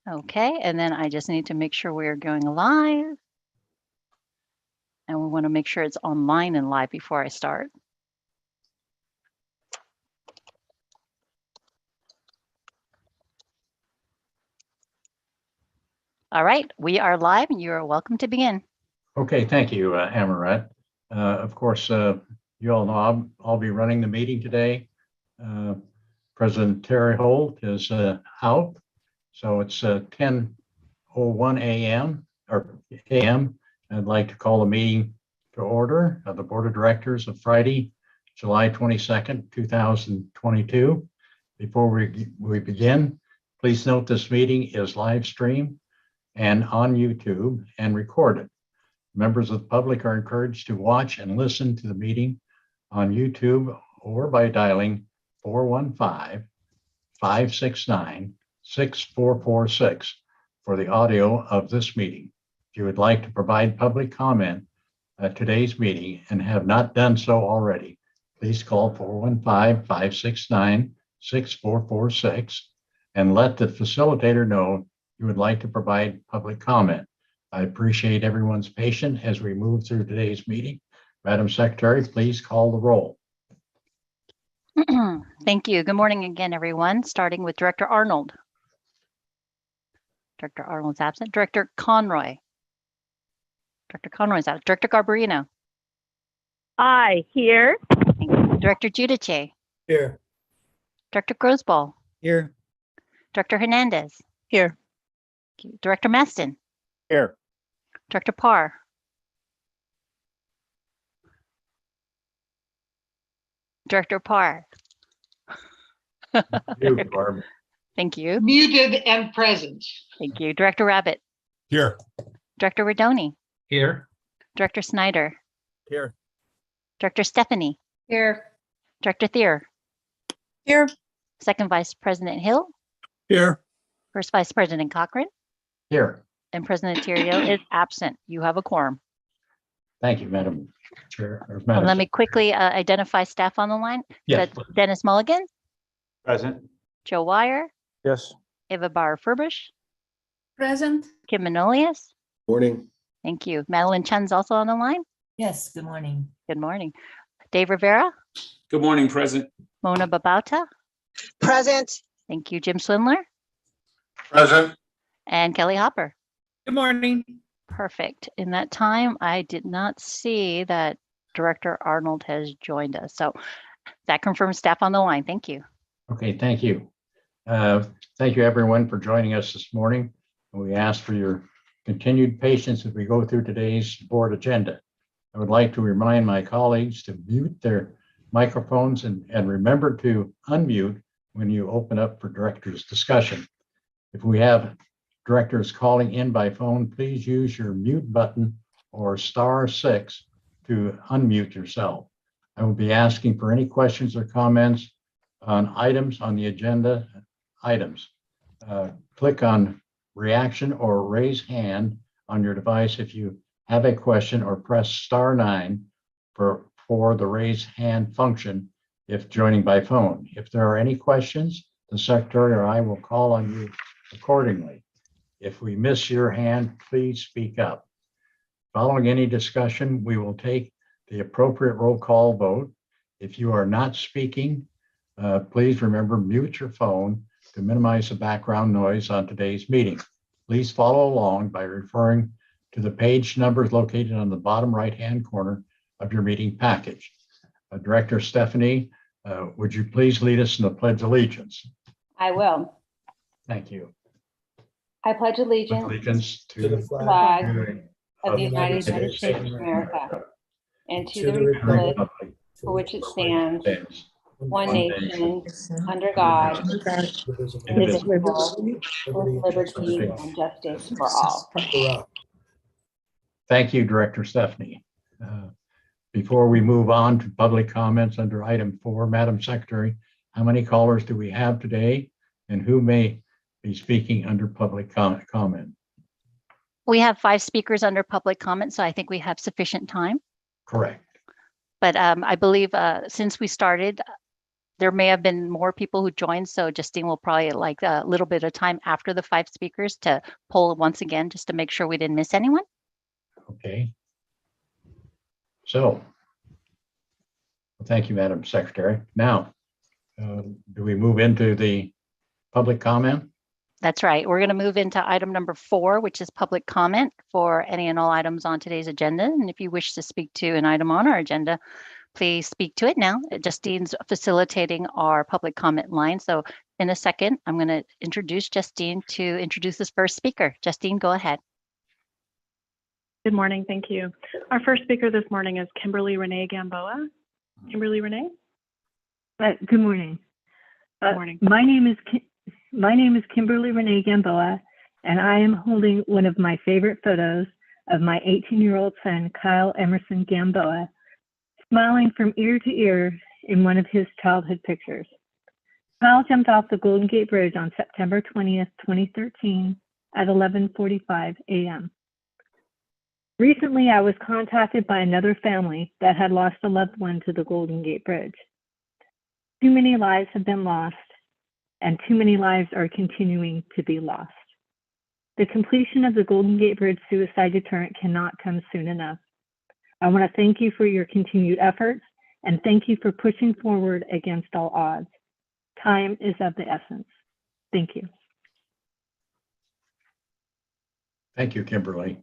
Okay, and then I just need to make sure we are going live. And we want to make sure it's online and live before I start. All right, we are live and you are welcome to begin. Okay, thank you, Amaret. Of course, you all know I'll be running the meeting today. President Terry Holt is out, so it's 10:01 a.m. or a.m. I'd like to call the meeting to order of the Board of Directors of Friday, July 22nd, 2022. Before we begin, please note this meeting is live streamed and on YouTube and recorded. Members of the public are encouraged to watch and listen to the meeting on YouTube or by dialing 415-569-6446 for the audio of this meeting. If you would like to provide public comment at today's meeting and have not done so already, please call 415-569-6446 and let the facilitator know you would like to provide public comment. I appreciate everyone's patience as we move through today's meeting. Madam Secretary, please call the roll. Thank you. Good morning again, everyone. Starting with Director Arnold. Director Arnold's absent. Director Conroy. Director Conroy's out. Director Garbarino. Aye, here. Thank you. Director Giudice. Here. Director Grosbol. Here. Director Hernandez. Here. Thank you. Director Maston. Here. Director Parr. Director Parr. You, Barb. Thank you. Muted and present. Thank you. Director Rabbit. Here. Director Redoni. Here. Director Snyder. Here. Director Stephanie. Here. Director Thier. Here. Second Vice President Hill. Here. First Vice President Cochran. Here. And President Theriault is absent. You have a quorum. Thank you, Madam Chair. Let me quickly identify staff on the line. Yes, That's Dennis Mulligan, Present. Joe Wire, Yes. Eva Bauer-Furbish, Present. Kim Manolius. Morning. Thank you. Madeline Chen's also on the line. Yes, good morning. Good morning. Dave Rivera, Good morning, President. Mona Babauta. Present. Thank you. Jim Swindler Present. and Kelly Hopper. Good morning. Perfect. In that time, I did not see that Director Arnold has joined us. So that confirms staff on the line. Thank you. Okay, thank you. Thank you, everyone, for joining us this morning. We ask for your continued patience as we go through today's board agenda. I would like to remind my colleagues to mute their microphones and remember to unmute when you open up for directors' discussion. If we have directors calling in by phone, please use your mute button or *6 to unmute yourself. I will be asking for any questions or comments on items on the agenda items. Click on reaction or raise hand on your device if you have a question, or press *9 for the raise hand function if joining by phone. If there are any questions, the secretary or I will call on you accordingly. If we miss your hand, please speak up. Following any discussion, we will take the appropriate roll call vote. If you are not speaking, please remember, mute your phone to minimize the background noise on today's meeting. Please follow along by referring to the page numbers located on the bottom right-hand corner of your meeting package. Director Stephanie, would you please lead us in the Pledge of Allegiance? I will. Thank you. I pledge allegiance To the flag flag of the United States of America and to the republic for which it stands, one nation, under God, indivisible, with liberty and justice for all. Thank you, Director Stephanie. Before we move on to public comments under item 4, Madam Secretary, how many callers do we have today, and who may be speaking under public comment? We have 5 speakers under public comment, so I think we have sufficient time. Correct. But I believe since we started there may have been more people who joined, so Justine will probably like a little bit of time after the 5 speakers to poll once again, just to make sure we didn't miss anyone. Okay. So, thank you, Madam Secretary. Now, do we move into the public comment? That's right. We're going to move into item number 4, which is public comment for any and all items on today's agenda. And if you wish to speak to an item on our agenda, please speak to it now. Justine's facilitating our public comment line. So in a second, I'm going to introduce Justine to introduce this first speaker. Justine, go ahead. Good morning. Thank you. Our first speaker this morning is Kimberly Renee Gamboa. Kimberly Renee? Good morning. Good morning. My name is Kimberly Renee Gamboa, and I am holding one of my favorite photos of my 18-year-old son, Kyle Emerson Gamboa, smiling from ear to ear in one of his childhood pictures. Kyle jumped off the Golden Gate Bridge on September 20th, 2013 at 11:45 a.m. Recently, I was contacted by another family that had lost a loved one to the Golden Gate Bridge. Too many lives have been lost, and too many lives are continuing to be lost. The completion of the Golden Gate Bridge suicide deterrent cannot come soon enough. I want to thank you for your continued efforts, and thank you for pushing forward against all odds. Time is of the essence. Thank you. Thank you, Kimberly.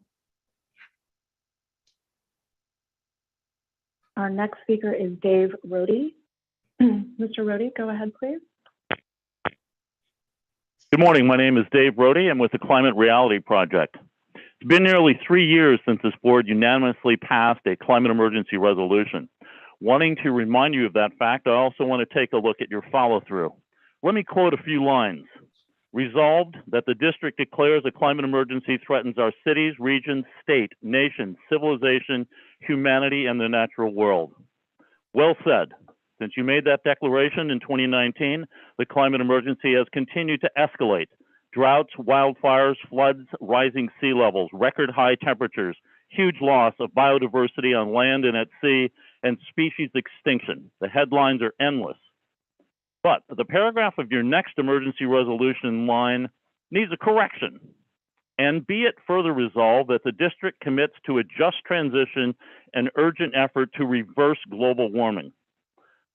Our next speaker is Dave Rohde. Mr. Rohde, go ahead, please. Good morning. My name is Dave Rohde. I'm with the Climate Reality Project. It's been nearly 3 years since this board unanimously passed a climate emergency resolution. Wanting to remind you of that fact, I also want to take a look at your follow-through. Let me quote a few lines. Resolved that the district declares a climate emergency threatens our cities, regions, state, nation, civilization, humanity, and the natural world. Well said. Since you made that declaration in 2019, the climate emergency has continued to escalate. Droughts, wildfires, floods, rising sea levels, record high temperatures, huge loss of biodiversity on land and at sea, and species extinction. The headlines are endless. But the paragraph of your next emergency resolution line needs a correction. And be it further resolved that the district commits to a just transition and urgent effort to reverse global warming.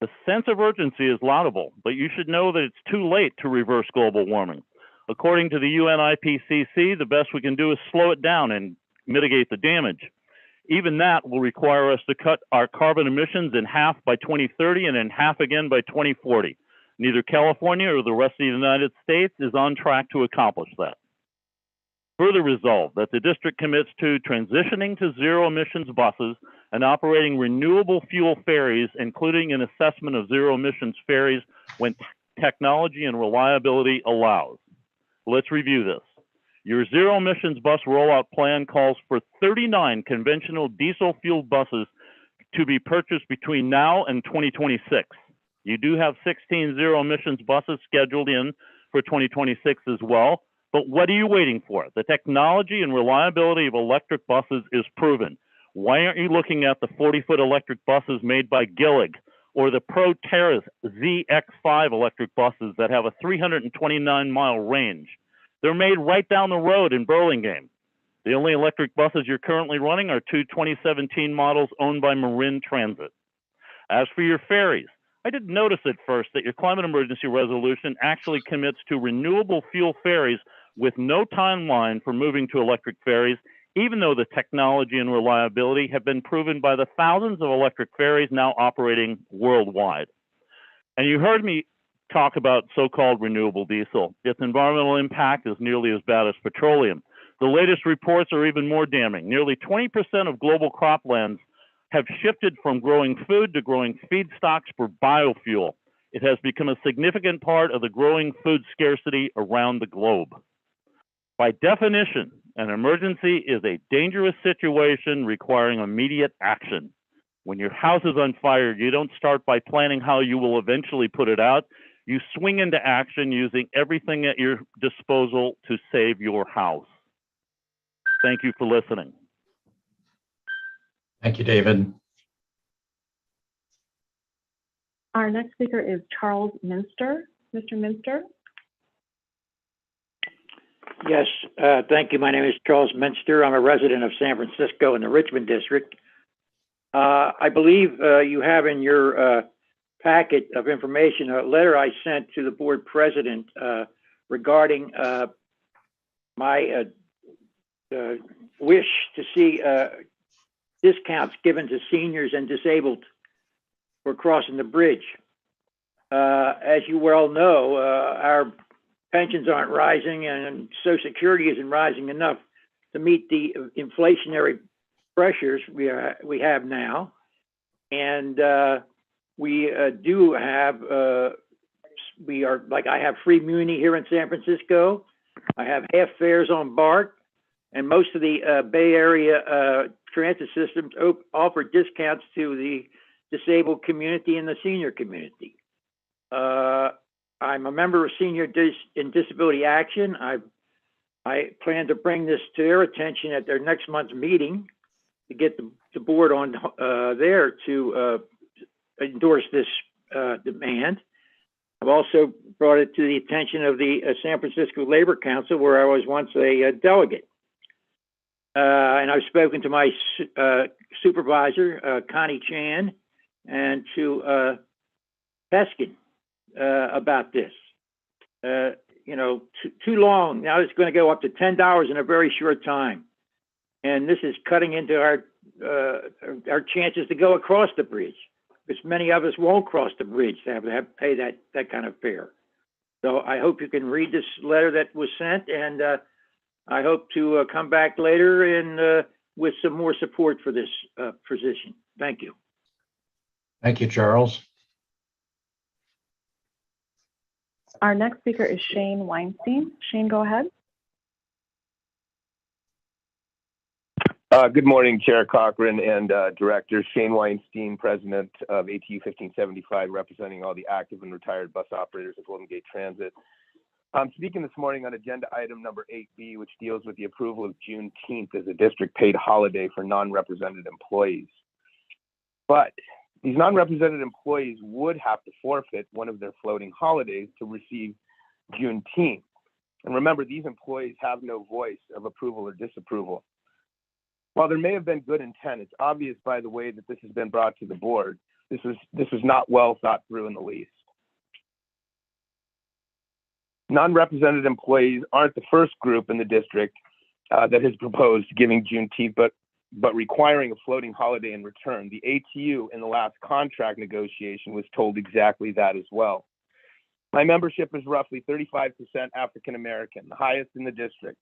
The sense of urgency is laudable, but you should know that it's too late to reverse global warming. According to the UN IPCC, the best we can do is slow it down and mitigate the damage. Even that will require us to cut our carbon emissions in half by 2030 and in half again by 2040. Neither California or the rest of the United States is on track to accomplish that. Further resolved that the district commits to transitioning to zero emissions buses and operating renewable fuel ferries, including an assessment of zero emissions ferries when technology and reliability allows. Let's review this. Your zero emissions bus rollout plan calls for 39 conventional diesel fueled buses to be purchased between now and 2026. You do have 16 zero emissions buses scheduled in for 2026 as well. But what are you waiting for? The technology and reliability of electric buses is proven. Why aren't you looking at the 40-foot electric buses made by Gillig or the Proterra's ZX5 electric buses that have a 329-mile range? They're made right down the road in Burlingame. The only electric buses you're currently running are 2 2017 models owned by Marin Transit. As for your ferries, I didn't notice at first that your climate emergency resolution actually commits to renewable fuel ferries with no timeline for moving to electric ferries, even though the technology and reliability have been proven by the thousands of electric ferries now operating worldwide. And you heard me talk about so-called renewable diesel. Its environmental impact is nearly as bad as petroleum. The latest reports are even more damning. Nearly 20% of global croplands have shifted from growing food to growing feedstocks for biofuel. It has become a significant part of the growing food scarcity around the globe. By definition, an emergency is a dangerous situation requiring immediate action. When your house is on fire, you don't start by planning how you will eventually put it out. You swing into action using everything at your disposal to save your house. Thank you for listening. Thank you, David. Our next speaker is Charles Minster. Mr. Minster? Yes, thank you. My name is Charles Minster. I'm a resident of San Francisco in the Richmond district. I believe you have in your packet of information a letter I sent to the board president regarding my wish to see discounts given to seniors and disabled for crossing the bridge. As you well know, our pensions aren't rising and Social Security isn't rising enough to meet the inflationary pressures we have now. And we do have, I have free Muni here in San Francisco. I have half fares on BART, and most of the Bay Area transit systems offer discounts to the disabled community and the senior community. I'm a member of Senior in Disability Action. I plan to bring this to their attention at their next month's meeting to get the board on there to endorse this demand. I've also brought it to the attention of the San Francisco Labor Council, where I was once a delegate. And I've spoken to my supervisor, Connie Chan, and to Peskin about this. Too long. Now it's going to go up to $10 in a very short time. And this is cutting into our chances to go across the bridge, because many of us won't cross the bridge to have to pay that kind of fare. So I hope you can read this letter that was sent, and I hope to come back later and with some more support for this position. Thank you. Thank you, Charles. Our next speaker is Shane Weinstein. Shane, go ahead. Good morning, Chair Cochran and Director. Shane Weinstein, President of ATU 1575, representing all the active and retired bus operators of Golden Gate Transit. I'm speaking this morning on agenda item number 8B, which deals with the approval of Juneteenth as a district paid holiday for non-represented employees. But these non-represented employees would have to forfeit one of their floating holidays to receive Juneteenth. And remember, these employees have no voice of approval or disapproval. While there may have been good intent, it's obvious by the way that this has been brought to the board, this was not well thought through in the least. Non-represented employees aren't the first group in the district that has proposed giving Juneteenth, but requiring a floating holiday in return. The ATU in the last contract negotiation was told exactly that as well. My membership is roughly 35% African American, the highest in the district.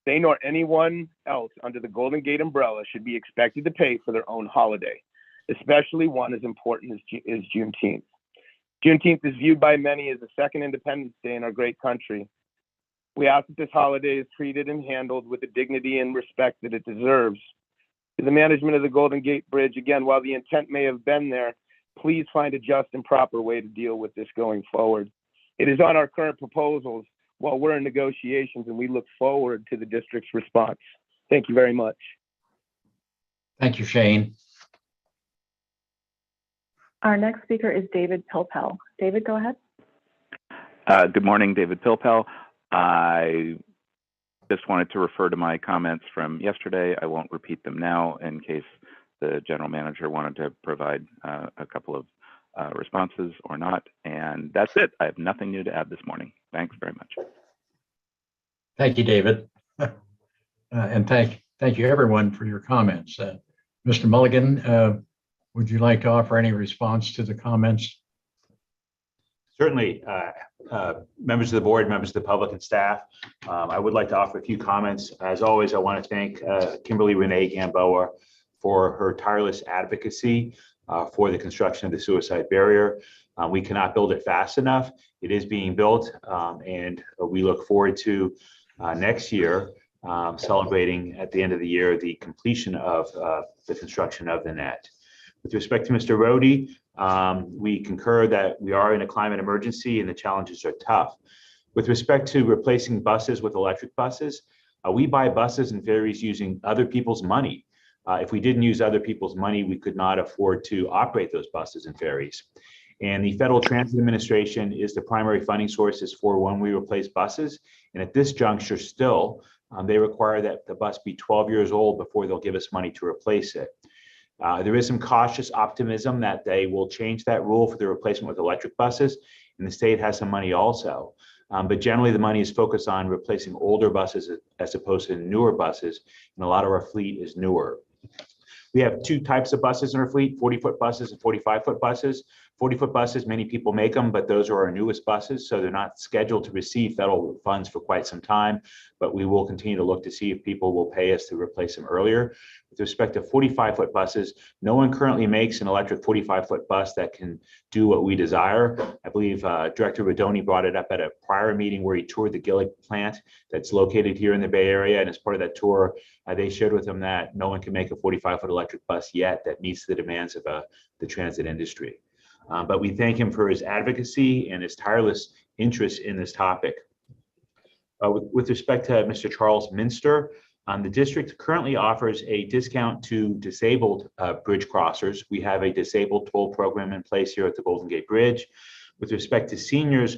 They nor anyone else under the Golden Gate umbrella should be expected to pay for their own holiday, especially one as important as Juneteenth. Juneteenth is viewed by many as the second Independence Day in our great country. We ask that this holiday is treated and handled with the dignity and respect that it deserves. To the management of the Golden Gate Bridge, again, while the intent may have been there, please find a just and proper way to deal with this going forward. It is on our current proposals while we're in negotiations, and we look forward to the district's response. Thank you very much. Thank you, Shane. Our next speaker is David Pilpel. David, go ahead. Good morning, David Pilpel. I just wanted to refer to my comments from yesterday. I won't repeat them now in case the general manager wanted to provide a couple of responses or not. And that's it. I have nothing new to add this morning. Thanks very much. Thank you, David. And thank you, everyone, for your comments. Mr. Mulligan, would you like to offer any response to the comments? Certainly, members of the board, members of the public and staff, I would like to offer a few comments. As always, I want to thank Kimberly Renee Gamboa for her tireless advocacy for the construction of the suicide barrier. We cannot build it fast enough. It is being built, and we look forward to next year celebrating at the end of the year the completion of the construction of the net. With respect to Mr. Rohde, we concur that we are in a climate emergency and the challenges are tough. With respect to replacing buses with electric buses, we buy buses and ferries using other people's money. If we didn't use other people's money, we could not afford to operate those buses and ferries. And the Federal Transit Administration is the primary funding sources for when we replace buses. And at this juncture still, they require that the bus be 12 years old before they'll give us money to replace it. There is some cautious optimism that they will change that rule for the replacement with electric buses, and the state has some money also. But generally the money is focused on replacing older buses as opposed to newer buses, and a lot of our fleet is newer. We have two types of buses in our fleet, 40-foot buses and 45-foot buses. 40-foot buses, many people make them, but those are our newest buses, so they're not scheduled to receive federal funds for quite some time, but we will continue to look to see if people will pay us to replace them earlier. With respect to 45-foot buses, no one currently makes an electric 45-foot bus that can do what we desire. I believe Director Rodoni brought it up at a prior meeting where he toured the Gillig plant that's located here in the Bay Area, and as part of that tour, they shared with him that no one can make a 45-foot electric bus yet that meets the demands of the transit industry. But we thank him for his advocacy and his tireless interest in this topic. With respect to Mr. Charles Minster, the district currently offers a discount to disabled bridge crossers. We have a disabled toll program in place here at the Golden Gate Bridge. With respect to seniors,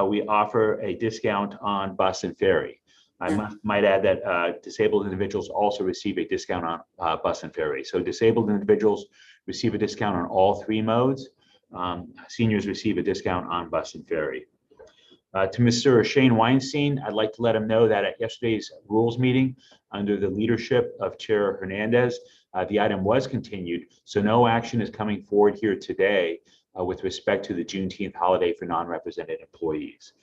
we offer a discount on bus and ferry. I might add that disabled individuals also receive a discount on bus and ferry. So disabled individuals receive a discount on all three modes. Seniors receive a discount on bus and ferry. To Mr. Shane Weinstein, I'd like to let him know that at yesterday's rules meeting, under the leadership of Chair Hernandez, the item was continued, so no action is coming forward here today with respect to the Juneteenth holiday for non-represented employees.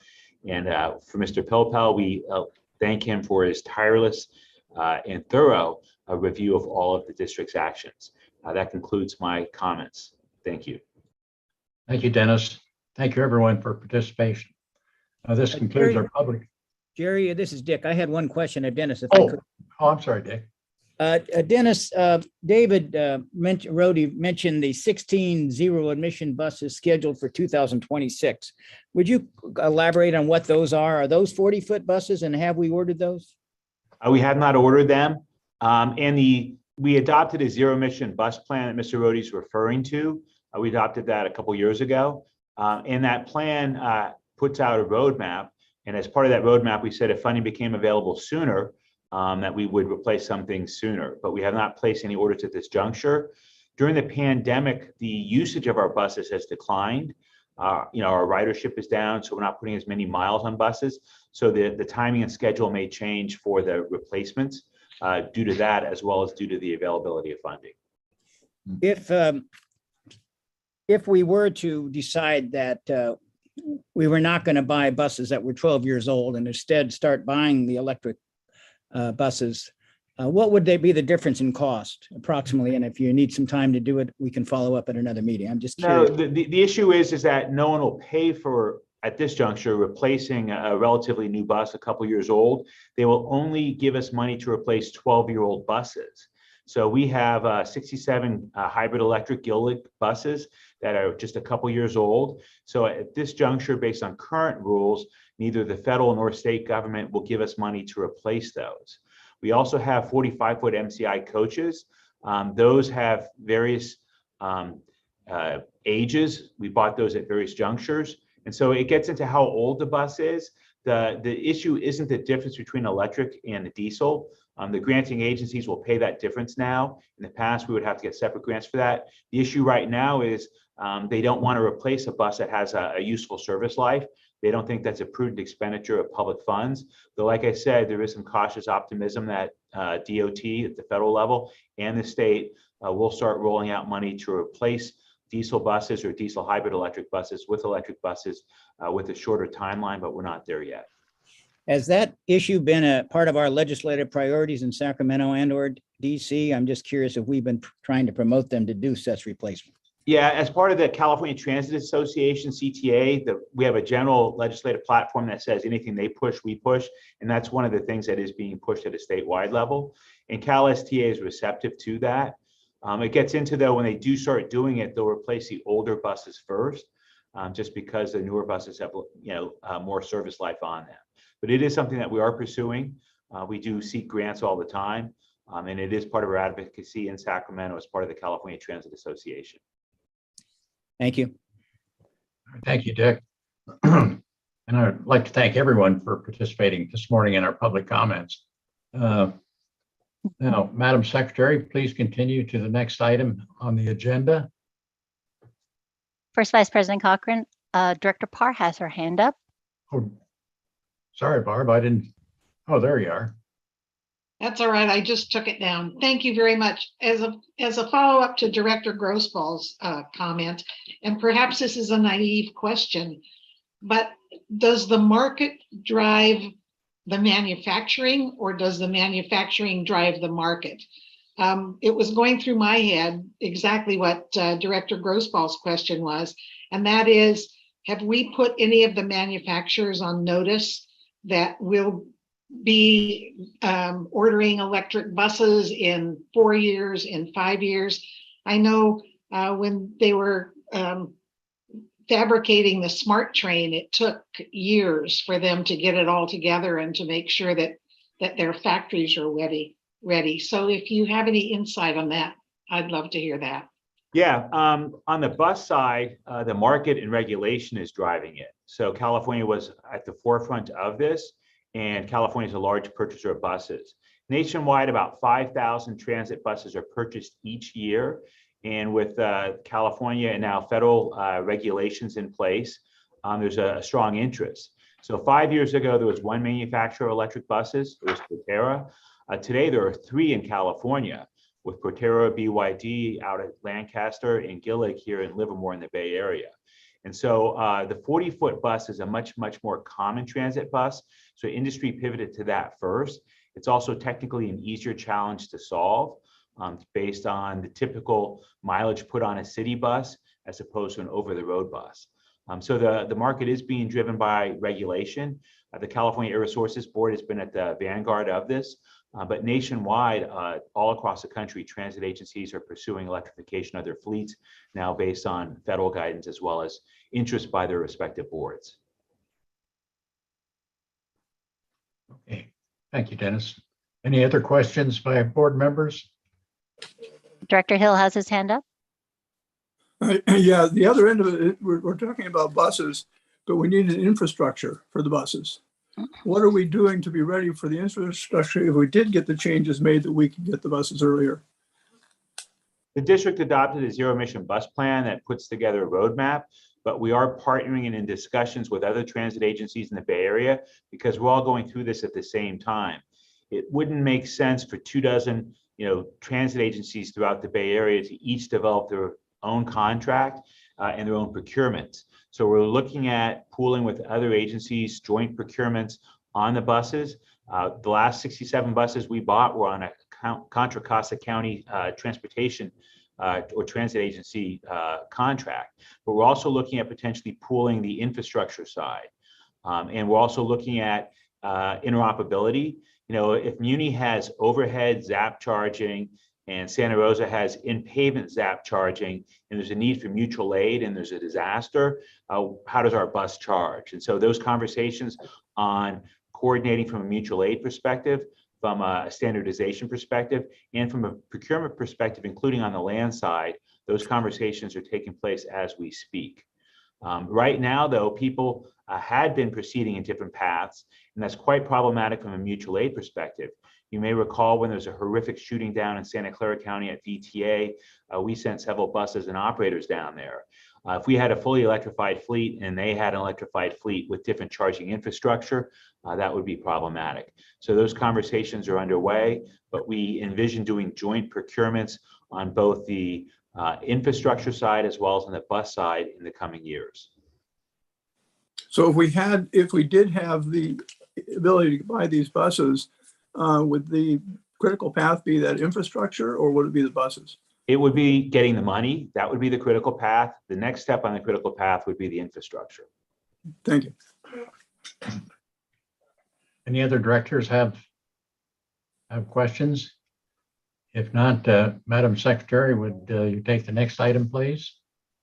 And for Mr. Pilpel, we thank him for his tireless and thorough review of all of the district's actions. That concludes my comments. Thank you. Thank you, Dennis. Thank you, everyone, for participation. This concludes our public. Jerry, this is Dick. I had one question of Dennis. If Oh, I could. I'm sorry, Dick. Dennis, David Rhodey mentioned the 16 zero emission buses scheduled for 2026. Would you elaborate on what those are? Are those 40-foot buses, and have we ordered those? We have not ordered them. We adopted a zero emission bus plan that Mr. Rhodey is referring to. We adopted that a couple years ago. And that plan puts out a roadmap. And as part of that roadmap, we said if funding became available sooner, that we would replace some things sooner, but we have not placed any orders at this juncture. During the pandemic, the usage of our buses has declined. Our ridership is down, so we're not putting as many miles on buses. So the timing and schedule may change for the replacements due to that, as well as due to the availability of funding. If we were to decide that we were not going to buy buses that were 12 years old and instead start buying the electric buses, what would they be the difference in cost approximately? And if you need some time to do it, we can follow up at another meeting. I'm just curious. No, the issue is that no one will pay for, at this juncture, replacing a relatively new bus, a couple years old. They will only give us money to replace 12-year-old buses. So we have 67 hybrid electric Gillig buses that are just a couple years old. So at this juncture, based on current rules, neither the federal nor state government will give us money to replace those. We also have 45-foot MCI coaches. Those have various ages. We bought those at various junctures. And so it gets into how old the bus is. The issue isn't the difference between electric and the diesel. The granting agencies will pay that difference now. In the past, we would have to get separate grants for that. The issue right now is they don't want to replace a bus that has a useful service life. They don't think that's a prudent expenditure of public funds. Though, like I said, there is some cautious optimism that DOT at the federal level and the state will start rolling out money to replace diesel buses or diesel hybrid electric buses with a shorter timeline, but we're not there yet. Has that issue been a part of our legislative priorities in Sacramento and or DC? I'm just curious if we've been trying to promote them to do such replacement. Yeah, as part of the California Transit Association, CTA, we have a general legislative platform that says anything they push, we push. And that's one of the things that is being pushed at a statewide level. And CalSTA is receptive to that. It gets into, though, when they do start doing it, they'll replace the older buses first, just because the newer buses have more service life on them. But it is something that we are pursuing. We do seek grants all the time. And it is part of our advocacy in Sacramento as part of the California Transit Association. Thank you. Thank you, Dick. And I'd like to thank everyone for participating this morning in our public comments. Now, Madam Secretary, please continue to the next item on the agenda. First Vice President Cochran, Director Parr has her hand up. Oh, sorry, Barb, I didn't. Oh, there you are. That's all right. I just took it down. Thank you very much. As a follow-up to Director Grossball's comment, and perhaps this is a naive question, but does the market drive the manufacturing, or does the manufacturing drive the market? It was going through my head exactly what Director Grossball's question was, and that is, have we put any of the manufacturers on notice that we'll be ordering electric buses in 4 years, in 5 years? I know when they were fabricating the smart train, it took years for them to get it all together and to make sure that their factories are ready. So if you have any insight on that, I'd love to hear that. Yeah, on the bus side, the market and regulation is driving it. So California was at the forefront of this, and California is a large purchaser of buses. Nationwide, about 5,000 transit buses are purchased each year. And with California and now federal regulations in place, there's a strong interest. So 5 years ago, there was one manufacturer of electric buses, it was Proterra. Today, there are 3 in California, with Proterra, BYD out at Lancaster, and Gillig here in Livermore in the Bay Area. And so the 40-foot bus is a much more common transit bus. So industry pivoted to that first. It's also technically an easier challenge to solve based on the typical mileage put on a city bus as opposed to an over-the-road bus. So the market is being driven by regulation. The California Air Resources Board has been at the vanguard of this. But nationwide, all across the country, transit agencies are pursuing electrification of their fleets now based on federal guidance as well as interest by their respective boards. Okay, thank you, Dennis. Any other questions by board members? Director Hill has his hand up. Yeah, the other end of it, we're talking about buses, but we need an infrastructure for the buses. What are we doing to be ready for the infrastructure if we did get the changes made that we could get the buses earlier? The district adopted a zero emission bus plan that puts together a roadmap, but we are partnering and in discussions with other transit agencies in the Bay Area because we're all going through this at the same time. It wouldn't make sense for 24 transit agencies throughout the Bay Area to each develop their own contract and their own procurements. So we're looking at pooling with other agencies, joint procurements on the buses. The last 67 buses we bought were on a Contra Costa County transportation or transit agency contract. But we're also looking at potentially pooling the infrastructure side. And we're also looking at interoperability. If Muni has overhead ZAP charging and Santa Rosa has in-pavement ZAP charging, and there's a need for mutual aid and there's a disaster, how does our bus charge? And so those conversations on coordinating from a mutual aid perspective, from a standardization perspective, and from a procurement perspective, including on the land side, those conversations are taking place as we speak. Right now, though, people had been proceeding in different paths, and that's quite problematic from a mutual aid perspective. You may recall when there was a horrific shooting down in Santa Clara County at VTA, we sent several buses and operators down there. If we had a fully electrified fleet and they had an electrified fleet with different charging infrastructure, that would be problematic. So those conversations are underway, but we envision doing joint procurements on both the infrastructure side as well as on the bus side in the coming years. So if we did have the ability to buy these buses, would the critical path be that infrastructure, or would it be the buses? It would be getting the money. That would be the critical path. The next step on the critical path would be the infrastructure. Thank you. Any other directors have questions? If not, Madam Secretary, would you take the next item, please?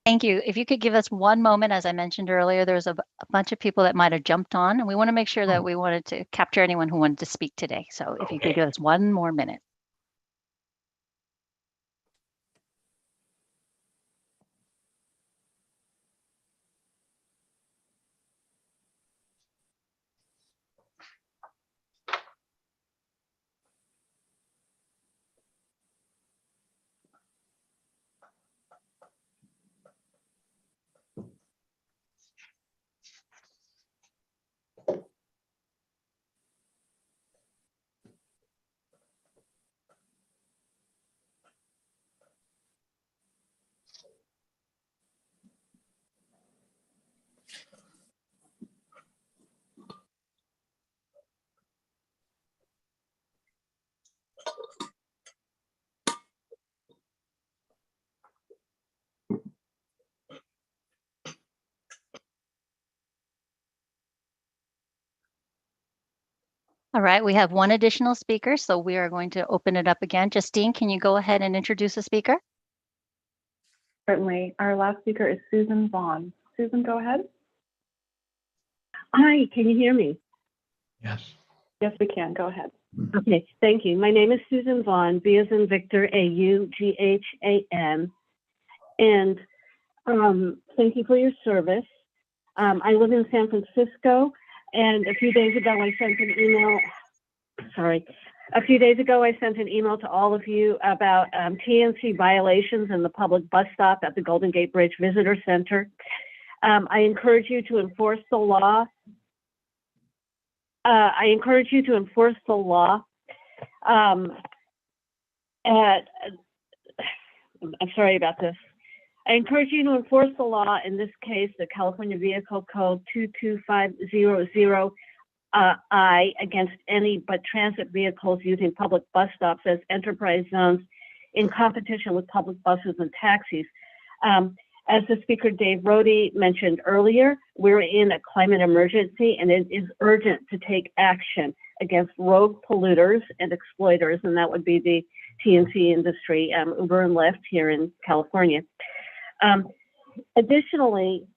Thank you. If you could give us one moment, as I mentioned earlier, there's a bunch of people that might have jumped on, and we want to make sure that we wanted to capture anyone who wanted to speak today. So if you could give us one more minute. All right, we have one additional speaker, so we are going to open it up again. Justine, can you go ahead and introduce the speaker? Certainly. Our last speaker is Susan Vaughn. Susan, go ahead. Hi, can you hear me? Yes. Yes, we can. Go ahead. Okay, thank you. My name is Susan Vaughn, V as in Victor, AUGHAN. And thank you for your service. I live in San Francisco, and a few days ago I sent an email. A few days ago I sent an email to all of you about TNC violations in the public bus stop at the Golden Gate Bridge Visitor Center. I encourage you to enforce the law. I'm sorry about this. I encourage you to enforce the law, in this case, the California Vehicle Code 22500 I, against any but transit vehicles using public bus stops as enterprise zones in competition with public buses and taxis. As the speaker Dave Rohde mentioned earlier, we're in a climate emergency, and it is urgent to take action against rogue polluters and exploiters, and that would be the TNC industry, Uber and Lyft here in California. Additionally,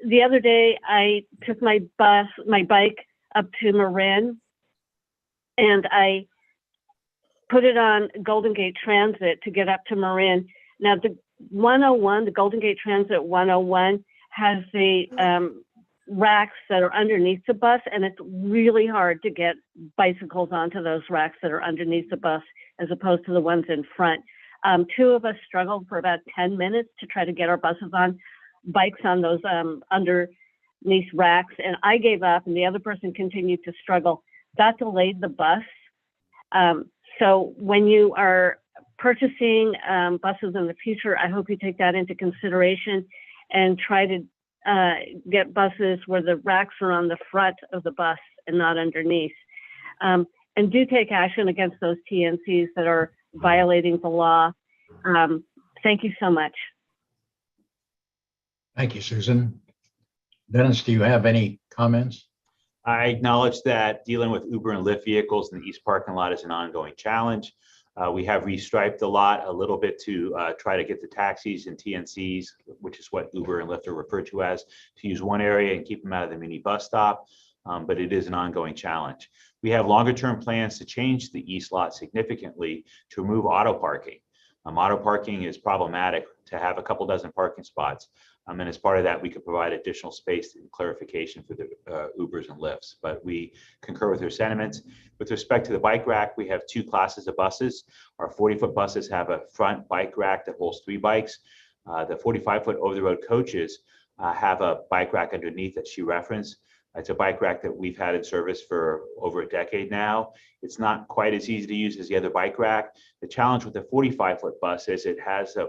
the other day I took my bike up to Marin, and I put it on Golden Gate Transit to get up to Marin. Now the 101, the Golden Gate Transit 101 has the racks that are underneath the bus, and it's really hard to get bicycles onto those racks that are underneath the bus as opposed to the ones in front. Two of us struggled for about 10 minutes to try to get our buses on bikes on those underneath racks, and I gave up, and the other person continued to struggle. That delayed the bus. So when you are purchasing buses in the future, I hope you take that into consideration and try to get buses where the racks are on the front of the bus and not underneath. And do take action against those TNCs that are violating the law. Thank you so much. Thank you, Susan. Dennis, do you have any comments? I acknowledge that dealing with Uber and Lyft vehicles in the east parking lot is an ongoing challenge. We have restriped the lot a little bit to try to get the taxis and TNCs, which is what Uber and Lyft are referred to as, to use one area and keep them out of the mini bus stop. But it is an ongoing challenge. We have longer term plans to change the east lot significantly to remove auto parking. Auto parking is problematic to have a couple dozen parking spots. And as part of that, we could provide additional space and clarification for the Ubers and Lyfts, but we concur with their sentiments. With respect to the bike rack, we have two classes of buses. Our 40-foot buses have a front bike rack that holds 3 bikes. The 45-foot over-the-road coaches have a bike rack underneath that she referenced. It's a bike rack that we've had in service for over a decade now. It's not quite as easy to use as the other bike rack. The challenge with the 45-foot bus is it has a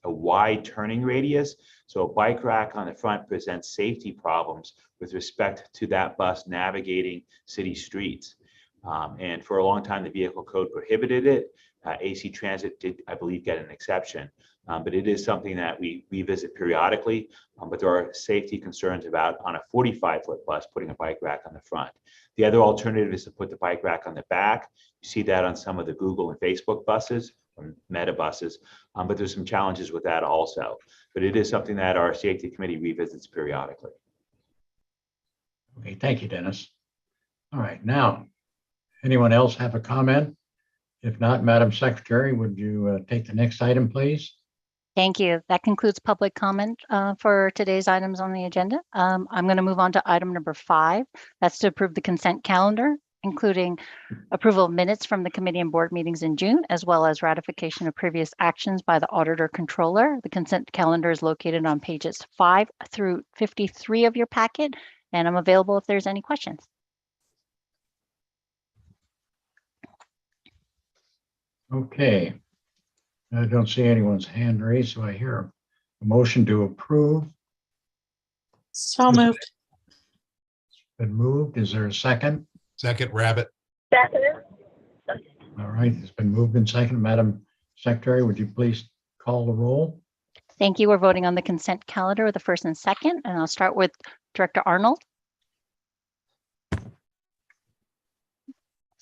wide turning radius. So a bike rack on the front presents safety problems with respect to that bus navigating city streets. And for a long time, the vehicle code prohibited it. AC Transit did, I believe, get an exception. But it is something that we revisit periodically, but there are safety concerns about on a 45-foot bus putting a bike rack on the front. The other alternative is to put the bike rack on the back. You see that on some of the Google and Facebook buses, or Meta buses, but there's some challenges with that also. But it is something that our safety committee revisits periodically. Okay, thank you, Dennis. All right, now, anyone else have a comment? If not, Madam Secretary, would you take the next item, please? Thank you. That concludes public comment for today's items on the agenda. I'm going to move on to item number 5. That's to approve the consent calendar, including approval of minutes from the committee and board meetings in June, as well as ratification of previous actions by the auditor controller. The consent calendar is located on pages 5 through 53 of your packet, and I'm available if there's any questions. Okay. I don't see anyone's hand raised, so I hear a motion to approve. So moved. It's been moved. Is there a second? Second, Rabbit. Second. All right, it's been moved and second. Madam Secretary, would you please call the roll? Thank you. We're voting on the consent calendar with the first and second, and I'll start with Director Arnold.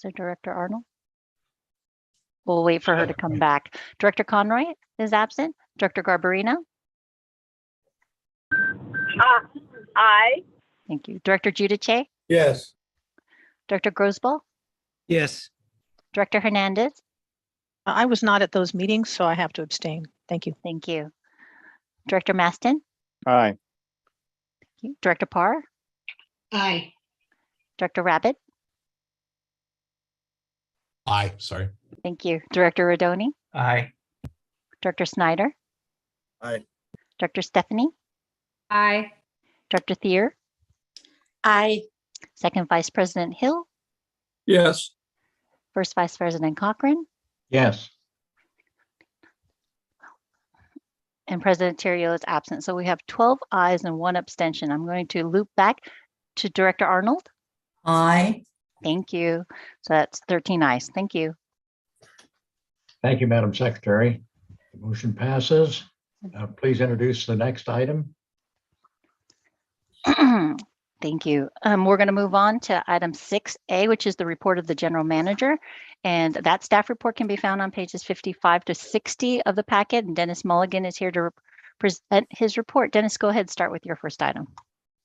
So Director Arnold? We'll wait for her to come back. Director Conroy is absent. Director Garbarino? Aye. Thank you. Director Giudice? Yes. Director Grosbol? Yes. Director Hernandez? I was not at those meetings, so I have to abstain. Thank you. Thank you. Director Maston? Aye. Thank you. Director Parr? Aye. Director Rabbit? Aye, sorry. Thank you. Director Rodoni? Aye. Director Snyder? Aye. Director Stephanie? Aye. Director Thier? Aye. Second Vice President Hill? Yes. First Vice President Cochran? Yes. And President Terrio is absent. So we have 12 ayes and 1 abstention. I'm going to loop back to Director Arnold. Aye. Thank you. So that's 13 ayes. Thank you. Thank you, Madam Secretary. The motion passes. Please introduce the next item. Thank you. We're going to move on to item 6A, which is the report of the general manager. And that staff report can be found on pages 55 to 60 of the packet. And Dennis Mulligan is here to present his report. Dennis, go ahead, start with your first item.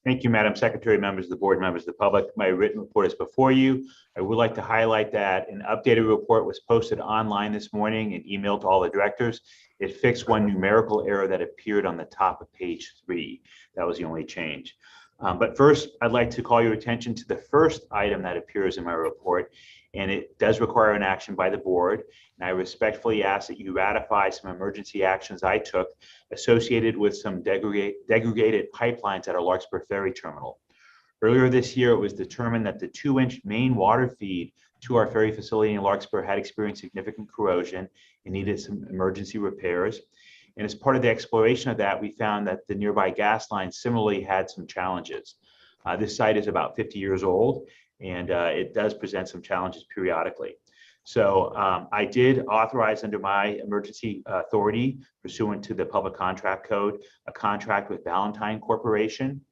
Thank you, Madam Secretary, members of the board, members of the public. My written report is before you. I would like to highlight that an updated report was posted online this morning and emailed to all the directors. It fixed one numerical error that appeared on the top of page 3. That was the only change. But first, I'd like to call your attention to the first item that appears in my report, and it does require an action by the board. And I respectfully ask that you ratify some emergency actions I took associated with some degraded pipelines at our Larkspur Ferry Terminal. Earlier this year, it was determined that the 2-inch main water feed to our ferry facility in Larkspur had experienced significant corrosion and needed some emergency repairs. And as part of the exploration of that, we found that the nearby gas line similarly had some challenges. This site is about 50 years old, and it does present some challenges periodically. So I did authorize under my emergency authority pursuant to the Public Contract Code, a contract with Valentine Corporation.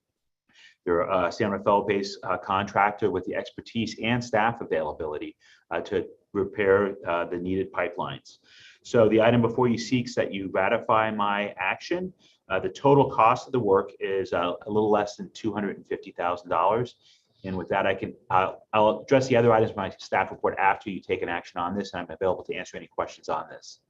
They're a San Rafael-based contractor with the expertise and staff availability to repair the needed pipelines. So the item before you seeks that you ratify my action. The total cost of the work is a little less than $250,000. And with that, I'll address the other items in my staff report after you take an action on this, and I'm available to answer any questions on this.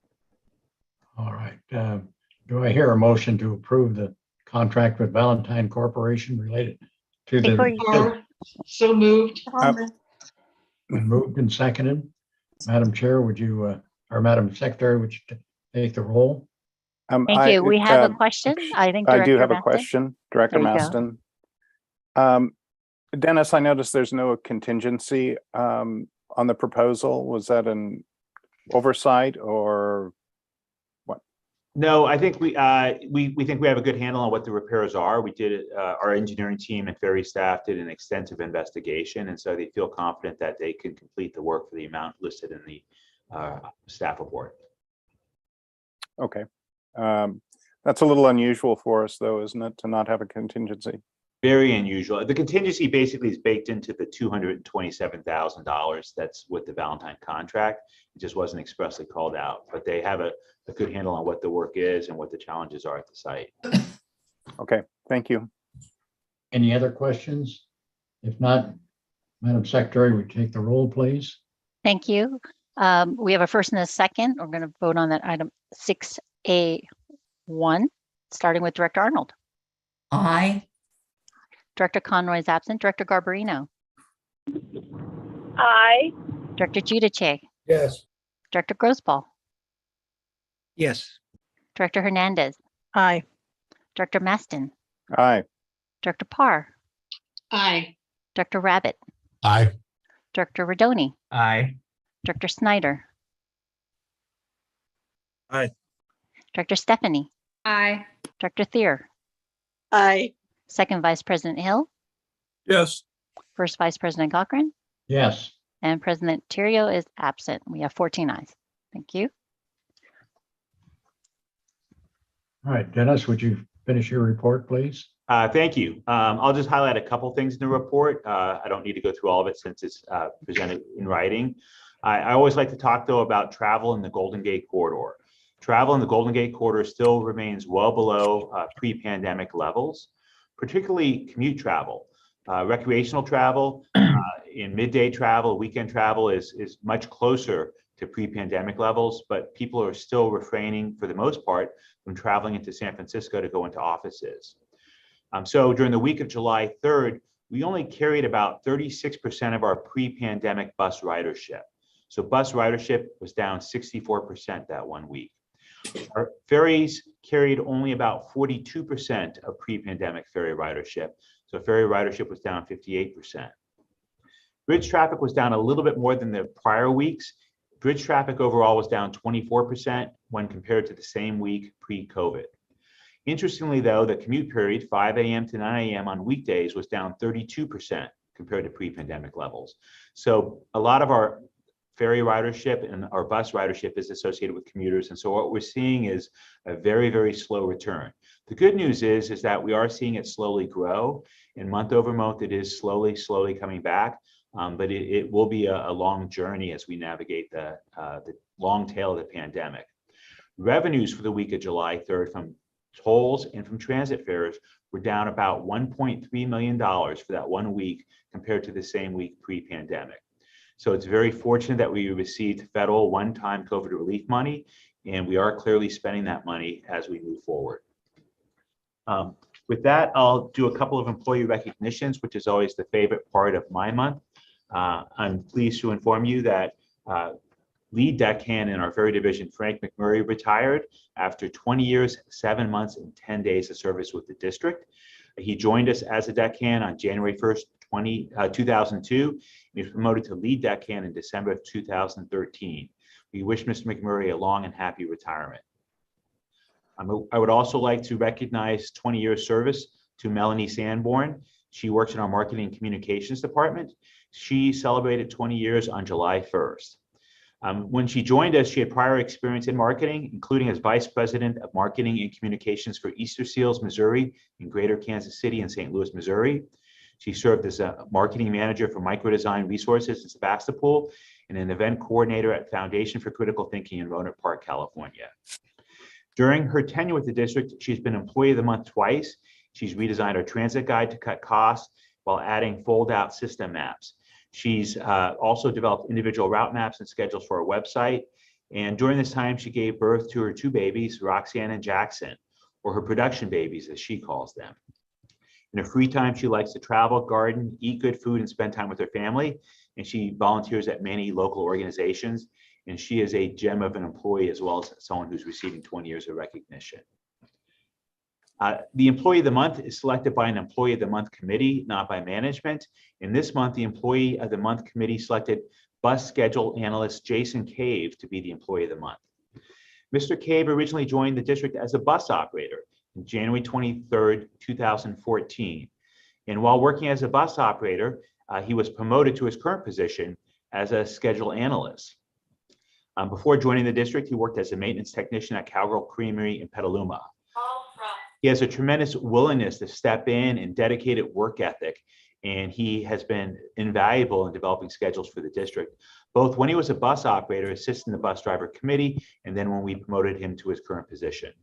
All right. Do I hear a motion to approve the contract with Valentine Corporation related to the? So moved. Moved and seconded. Madam Chair, would you, or Madam Secretary, would you take the roll? Thank you. We have a question. I think I do Director have a Maston. question, Director There you Maston. Dennis, I noticed there's no contingency on the proposal. Was that an oversight or what? No, I think we think we have a good handle on what the repairs are. We did our engineering team and ferry staff did an extensive investigation, and so they feel confident that they can complete the work for the amount listed in the staff report. Okay. That's a little unusual for us though, isn't it, to not have a contingency? Very unusual. The contingency basically is baked into the $227,000 that's with the Valentine contract. It just wasn't expressly called out, but they have a good handle on what the work is and what the challenges are at the site. Okay, thank you. Any other questions? If not, Madam Secretary, would you take the roll, please? Thank you. We have a first and a second. We're going to vote on that item 6A1, starting with Director Arnold. Aye. Director Conroy is absent. Director Garbarino. Aye. Director Giudice. Yes. Director Grosbol. Yes. Director Hernandez. Aye. Director Maston. Aye. Director Parr. Aye. Director Rabbit. Aye. Director Rodoni. Aye. Director Snyder. Aye. Director Stephanie. Aye. Director Thier. Aye. Second Vice President Hill. Yes. First Vice President Cochran. Yes. And President Terrio is absent. We have 14 ayes. Thank you. All right, Dennis, would you finish your report, please? Thank you. I'll just highlight a couple things in the report. I don't need to go through all of it since it's presented in writing. I always like to talk, though, about travel in the Golden Gate Corridor. Travel in the Golden Gate Corridor still remains well below pre-pandemic levels, particularly commute travel. Recreational travel, in midday travel, weekend travel is much closer to pre-pandemic levels, but people are still refraining, for the most part, from traveling into San Francisco to go into offices. So during the week of July 3rd, we only carried about 36% of our pre-pandemic bus ridership. So bus ridership was down 64% that 1 week. Our ferries carried only about 42% of pre-pandemic ferry ridership. So ferry ridership was down 58%. Bridge traffic was down a little bit more than the prior weeks. Bridge traffic overall was down 24% when compared to the same week pre-COVID. Interestingly, though, the commute period, 5 a.m. to 9 a.m. on weekdays, was down 32% compared to pre-pandemic levels. So a lot of our ferry ridership and our bus ridership is associated with commuters. And so what we're seeing is a very, very slow return. The good news is that we are seeing it slowly grow, and month over month, it is slowly coming back. But it will be a long journey as we navigate the long tail of the pandemic. Revenues for the week of July 3rd from tolls and from transit fares were down about $1.3 million for that 1 week compared to the same week pre-pandemic. So it's very fortunate that we received federal one-time COVID relief money, and we are clearly spending that money as we move forward. With that, I'll do a couple of employee recognitions, which is always the favorite part of my month. I'm pleased to inform you that lead deckhand in our ferry division, Frank McMurray, retired after 20 years, 7 months, and 10 days of service with the district. He joined us as a deckhand on January 1st, 2002, and he was promoted to lead deckhand in December of 2013. We wish Mr. McMurray a long and happy retirement. I would also like to recognize 20 years service to Melanie Sanborn. She works in our marketing and communications department. She celebrated 20 years on July 1st. When she joined us, she had prior experience in marketing, including as Vice President of Marketing and Communications for Easter Seals, Missouri, in Greater Kansas City and St. Louis, Missouri. She served as a marketing manager for Microdesign Resources in Sebastopol and an event coordinator at Foundation for Critical Thinking in Rohnert Park, California. During her tenure with the district, she's been Employee of the Month twice. She's redesigned our transit guide to cut costs while adding fold-out system maps. She's also developed individual route maps and schedules for our website. And during this time, she gave birth to her 2 babies, Roxanne and Jackson, or her production babies, as she calls them. In her free time, she likes to travel, garden, eat good food, and spend time with her family. And she volunteers at many local organizations. And she is a gem of an employee, as well as someone who's receiving 20 years of recognition. The Employee of the Month is selected by an Employee of the Month committee, not by management. And this month, the Employee of the Month committee selected bus schedule analyst Jason Cave to be the Employee of the Month. Mr. Cave originally joined the district as a bus operator on January 23rd, 2014. And while working as a bus operator, he was promoted to his current position as a schedule analyst. Before joining the district, he worked as a maintenance technician at Cowgirl Creamery in Petaluma. He has a tremendous willingness to step in and dedicated work ethic, and he has been invaluable in developing schedules for the district, both when he was a bus operator, assisting the bus driver committee, and then when we promoted him to his current position.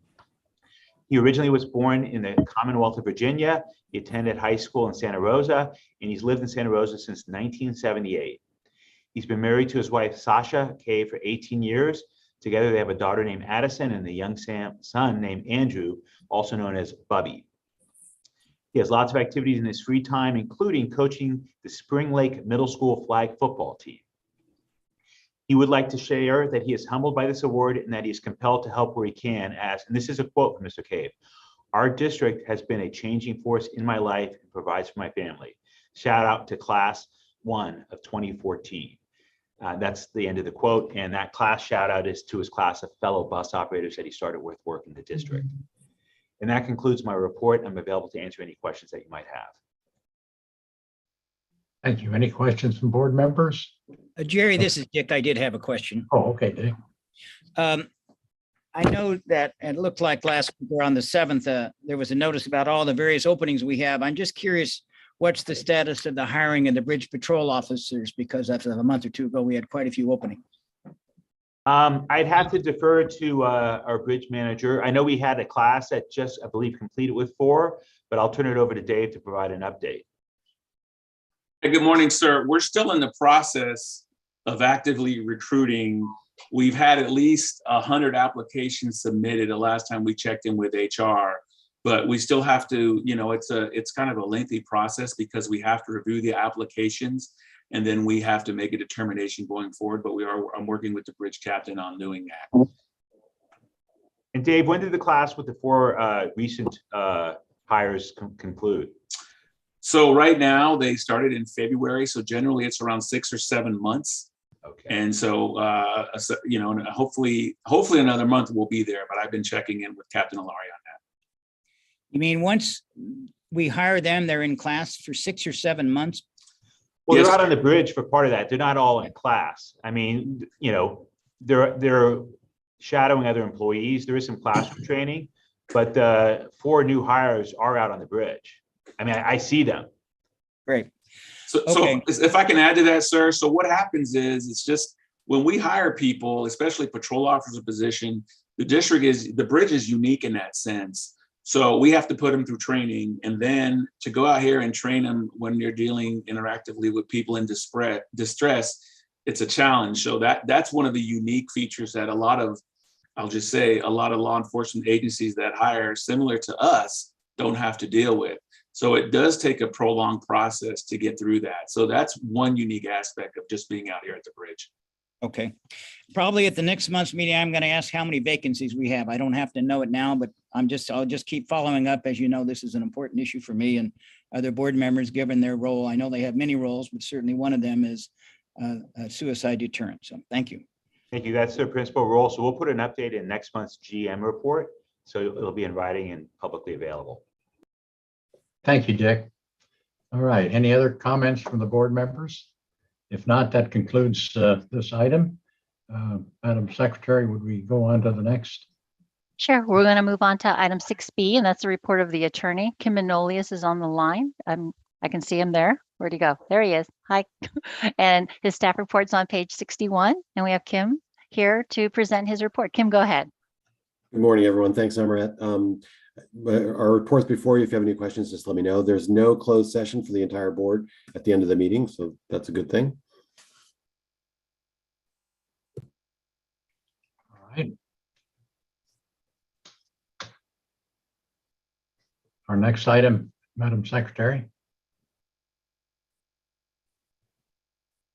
He originally was born in the Commonwealth of Virginia. He attended high school in Santa Rosa, and he's lived in Santa Rosa since 1978. He's been married to his wife, Sasha Cave, for 18 years. Together, they have a daughter named Addison and a young son named Andrew, also known as Bubby. He has lots of activities in his free time, including coaching the Spring Lake Middle School flag football team. He would like to share that he is humbled by this award and that he is compelled to help where he can, as, and this is a quote from Mr. Cave, "Our district has been a changing force in my life and provides for my family." Shout out to class 1 of 2014. That's the end of the quote, and that class shout out is to his class of fellow bus operators that he started with work in the district. And that concludes my report. I'm available to answer any questions that you might have. Thank you. Any questions from board members? Jerry, this is Dick. I did have a question. Oh, okay, Dick. I know that it looked like last week or on the 7th, there was a notice about all the various openings we have. I'm just curious, what's the status of the hiring of the bridge patrol officers? Because as of a month or two ago, we had quite a few openings. I'd have to defer to our bridge manager. I know we had a class that just, I believe, completed with 4, but I'll turn it over to Dave to provide an update. Hey, good morning, sir. We're still in the process of actively recruiting. We've had at least 100 applications submitted the last time we checked in with HR, but we still have to, you know, it's kind of a lengthy process because we have to review the applications and then we have to make a determination going forward, but I'm working with the bridge captain on doing that. And Dave, when did the class with the 4 recent hires conclude? So right now they started in February. So generally it's around 6 or 7 months. Okay. And so, you know, hopefully another month we'll be there, but I've been checking in with Captain Alari on that. You mean once we hire them, they're in class for 6 or 7 months? Well, yes, they're out on the bridge for part of that. They're not all in class. I mean, you know, they're shadowing other employees. There is some classroom training, but the 4 new hires are out on the bridge. I mean, I see them. Great. So if I can add to that, sir. So what happens is it's just when we hire people, especially patrol officer position, the bridge is unique in that sense. So we have to put them through training, and then to go out here and train them when they're dealing interactively with people in distress, it's a challenge. So that's one of the unique features that a lot of law enforcement agencies that hire similar to us don't have to deal with. So it does take a prolonged process to get through that. So that's one unique aspect of just being out here at the bridge. Okay. Probably at the next month's meeting, I'm going to ask how many vacancies we have. I don't have to know it now, but I'll just keep following up. As you know, this is an important issue for me and other board members given their role. I know they have many roles, but certainly one of them is suicide deterrent. So thank you. Thank you. That's their principal role. So we'll put an update in next month's GM report. So it'll be in writing and publicly available. Thank you, Dick. All right. Any other comments from the board members? If not, that concludes this item. Madam Secretary, would we go on to the next? Sure. We're going to move on to item 6B, and that's the report of the attorney. Kim Manolius is on the line. I can see him there. Where'd he go? There he is. Hi. And his staff report's on page 61. And we have Kim here to present his report. Kim, go ahead. Good morning, everyone. Thanks, Amaret. Our report's before you. If you have any questions, just let me know. There's no closed session for the entire board at the end of the meeting, so that's a good thing. All right. Our next item, Madam Secretary.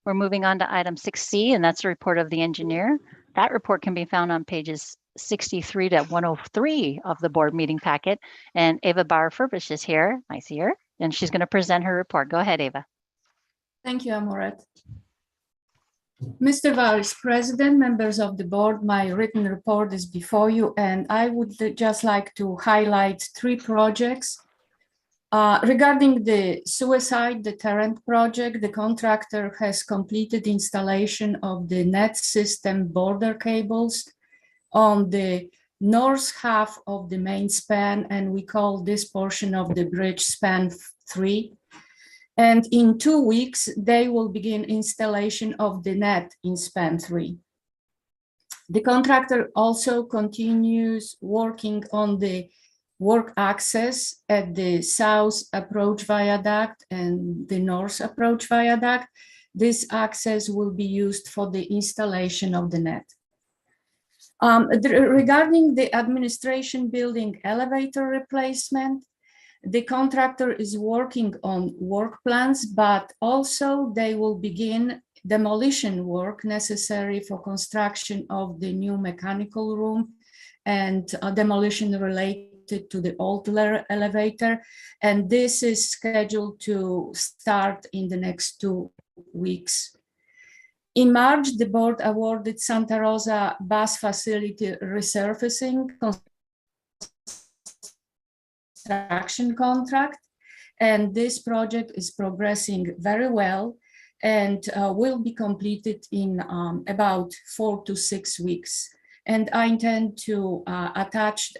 We're moving on to item 6C, and that's the report of the engineer. That report can be found on pages 63 to 103 of the board meeting packet. And Ava Bauer-Furbish is here. I see her, and she's going to present her report. Go ahead, Ava. Thank you, Amoret. Mr. Vice President, members of the board, my written report is before you, and I would just like to highlight 3 projects. Regarding the suicide deterrent project, the contractor has completed installation of the net system border cables on the north half of the main span, and we call this portion of the bridge span 3. And in 2 weeks, they will begin installation of the net in span 3. The contractor also continues working on the work access at the south approach viaduct and the north approach viaduct. This access will be used for the installation of the net. Regarding the administration building elevator replacement, the contractor is working on work plans, but also they will begin demolition work necessary for construction of the new mechanical room and demolition related to the old elevator. And this is scheduled to start in the next 2 weeks. In March, the board awarded Santa Rosa bus facility resurfacing construction contract, and this project is progressing very well and will be completed in about 4 to 6 weeks. And I intend to attach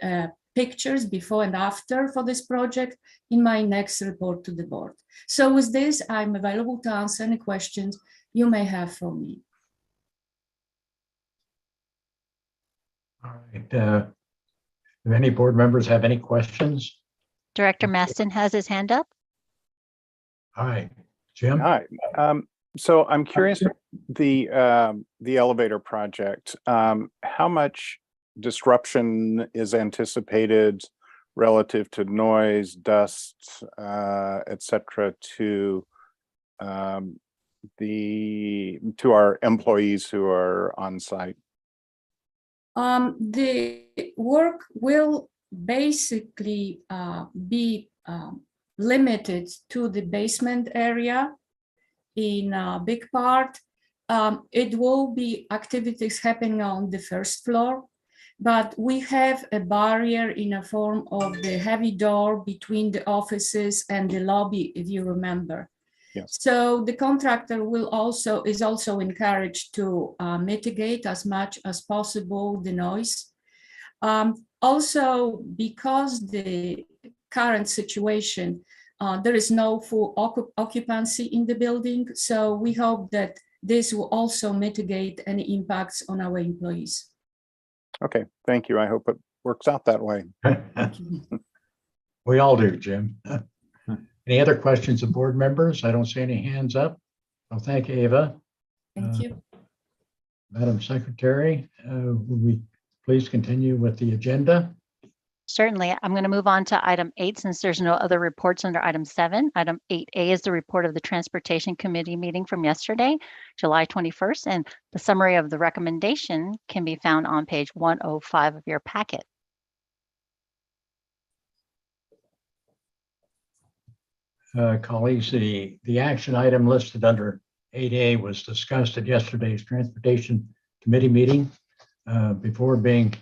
pictures before and after for this project in my next report to the board. So with this, I'm available to answer any questions you may have for me. All right. Do any board members have any questions? Director Maston has his hand up. All right, Jim. Hi. So I'm curious, the elevator project, how much disruption is anticipated relative to noise, dust, et cetera, to our employees who are on site? The work will basically be limited to the basement area in a big part. It will be activities happening on the first floor, but we have a barrier in a form of the heavy door between the offices and the lobby, if you remember. Yes. So the contractor is also encouraged to mitigate as much as possible the noise. Also, because the current situation, there is no full occupancy in the building. So we hope that this will also mitigate any impacts on our employees. Okay, thank you. I hope it works out that way. We all do, Jim. Any other questions of board members? I don't see any hands up. Well, thank you, Ava. Thank you. Madam Secretary, will we please continue with the agenda? Certainly. I'm going to move on to item 8 since there's no other reports under item 7. Item 8A is the report of the Transportation Committee meeting from yesterday, July 21st, and the summary of the recommendation can be found on page 105 of your packet. Colleagues, the action item listed under 8A was discussed at yesterday's Transportation Committee meeting. Before being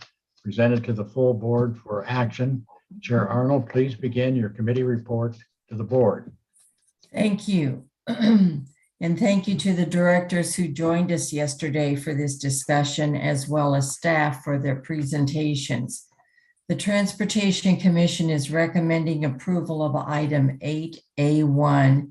presented to the full board for action, Chair Arnold, please begin your committee report to the board. Thank you. And thank you to the directors who joined us yesterday for this discussion, as well as staff for their presentations. The Transportation Commission is recommending approval of item 8A1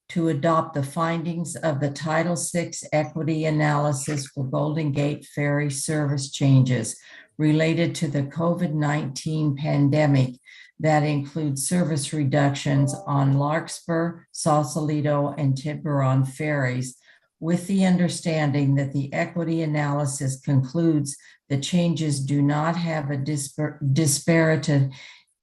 to adopt the findings of the Title VI equity analysis for Golden Gate Ferry service changes related to the COVID-19 pandemic that include service reductions on Larkspur, Sausalito, and Tiburon ferries, with the understanding that the equity analysis concludes the changes do not have a disparate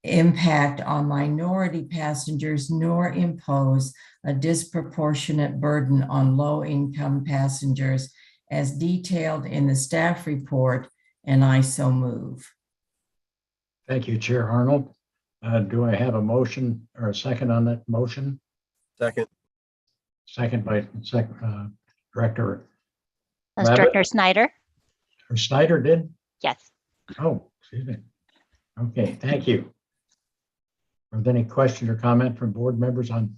impact on minority passengers nor impose a disproportionate burden on low-income passengers as detailed in the staff report, and I so move. Thank you, Chair Arnold. Do I have a motion or a second on that motion? Second. Second by Director. That's Director Snyder. Or Snyder did? Yes. Oh, excuse me. Okay, thank you. Are there any question or comment from board members on